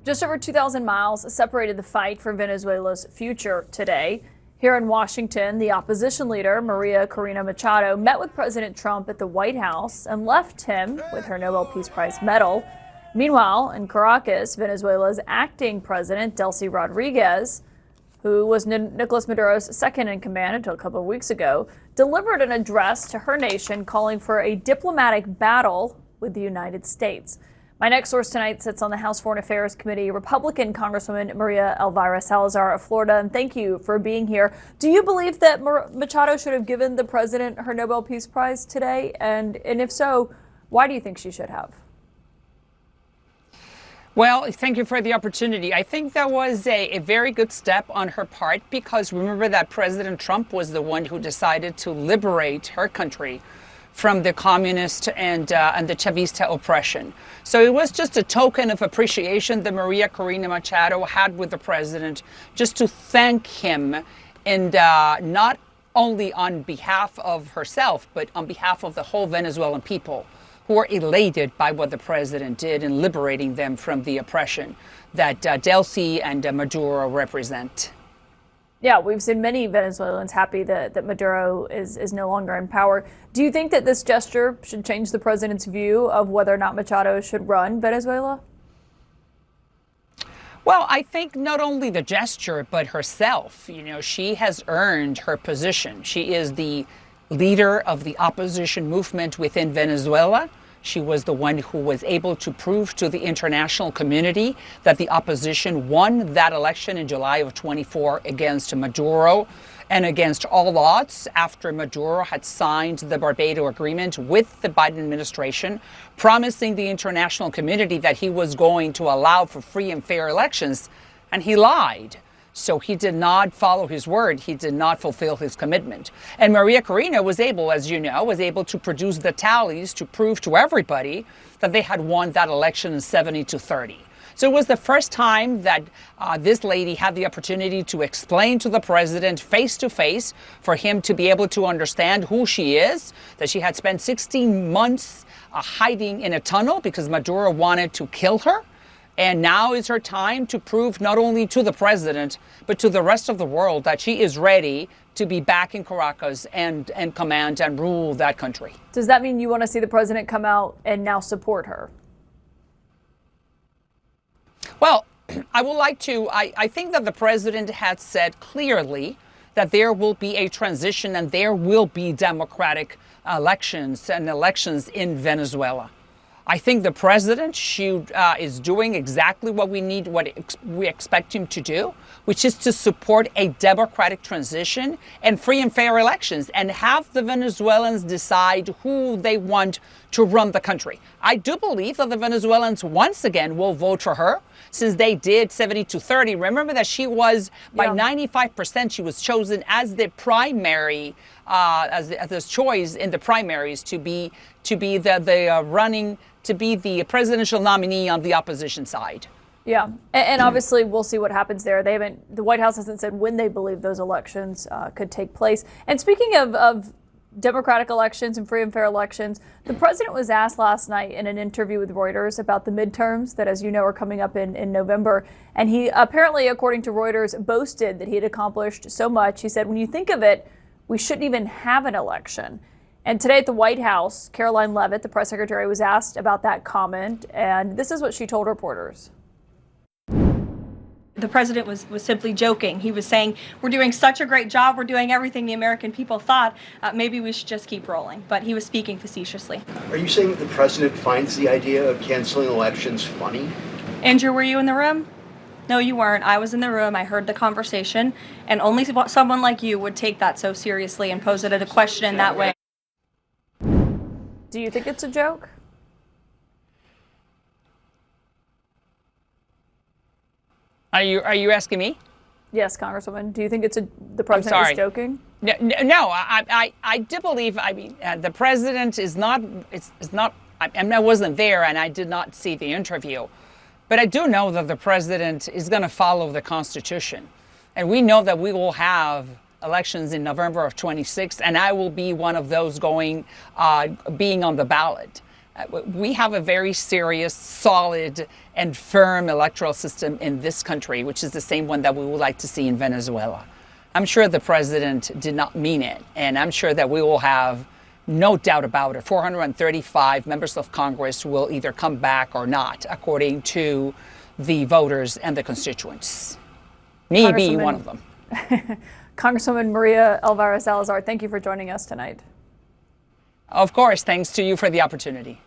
Just over 2,000 miles separated the fight for Venezuela's future today. Here in Washington, the opposition leader, Maria Corina Machado, met with President Trump at the White House and left him with her Nobel Peace Prize medal. Meanwhile, in Caracas, Venezuela's acting president, Delcy Rodriguez, who was Nicolas Maduro's second in command until a couple of weeks ago, delivered an address to her nation calling for a diplomatic battle with the United States. My next source tonight sits on the House Foreign Affairs Committee, Republican Congresswoman Maria Elvira Salazar of Florida, and thank you for being here. Do you believe that Machado should have given the president her Nobel Peace Prize today? And if so, why do you think she should have? Well, thank you for the opportunity. I think that was a very good step on her part, because remember that President Trump was the one who decided to liberate her country from the communist and the Chavista oppression. So it was just a token of appreciation that Maria Corina Machado had with the president, just to thank him, and not only on behalf of herself, but on behalf of the whole Venezuelan people, who are elated by what the president did in liberating them from the oppression that Delcy and Maduro represent. Yeah, we've seen many Venezuelans happy that Maduro is no longer in power. Do you think that this gesture should change the president's view of whether or not Machado should run Venezuela? Well, I think not only the gesture, but herself. You know, she has earned her position. She is the leader of the opposition movement within Venezuela. She was the one who was able to prove to the international community that the opposition won that election in July of 24 against Maduro and against all odds, after Maduro had signed the Barbados Agreement with the Biden administration, promising the international community that he was going to allow for free and fair elections, and he lied. So he did not follow his word. He did not fulfill his commitment. And Maria Corina was able, as you know, to produce the tallies to prove to everybody that they had won that election in 70-30. So it was the first time that this lady had the opportunity to explain to the president face to face, for him to be able to understand who she is, that she had spent 16 months hiding in a tunnel because Maduro wanted to kill her. And now is her time to prove not only to the president, but to the rest of the world that she is ready to be back in Caracas and command and rule that country. Does that mean you want to see the president come out and now support her? Well, I would like to. I think that the president had said clearly that there will be a transition and there will be democratic elections in Venezuela. I think the president is doing exactly what we expect him to do, which is to support a democratic transition and free and fair elections, and have the Venezuelans decide who they want to run the country. I do believe that the Venezuelans once again will vote for her, since they did 70-30. Remember that she was, by 95%, she was chosen as the primary, as the choice in the primaries to be the presidential nominee on the opposition side. Yeah, and obviously we'll see what happens there. The White House hasn't said when they believe those elections could take place. And speaking of democratic elections and free and fair elections, the president was asked last night in an interview with Reuters about the midterms that, as you know, are coming up in November. And he apparently, according to Reuters, boasted that he had accomplished so much. He said, when you think of it, we shouldn't even have an election. And today at the White House, Karoline Leavitt, the press secretary, was asked about that comment, and this is what she told reporters. The president was simply joking. He was saying, we're doing such a great job, we're doing everything the American people thought, maybe we should just keep rolling. But he was speaking facetiously. Are you saying that the president finds the idea of canceling elections funny? Andrew, were you in the room? No, you weren't. I was in the room. I heard the conversation, and only someone like you would take that so seriously and pose it as a question in that way. Do you think it's a joke? Are you asking me? Yes, Congresswoman. Do you think the president is joking? No, I do believe. I mean, the president is not. It's not. I wasn't there, and I did not see the interview, but I do know that the president is going to follow the Constitution, and we know that we will have elections in November of 26, and I will be one of those being on the ballot. We have a very serious, solid, and firm electoral system in this country, which is the same one that we would like to see in Venezuela. I'm sure the president did not mean it, and I'm sure that we will have no doubt about it. 435 members of Congress will either come back or not, according to the voters and the constituents. Me being one of them. Congresswoman María Elvira Salazar, thank you for joining us tonight. Of course, thanks to you for the opportunity.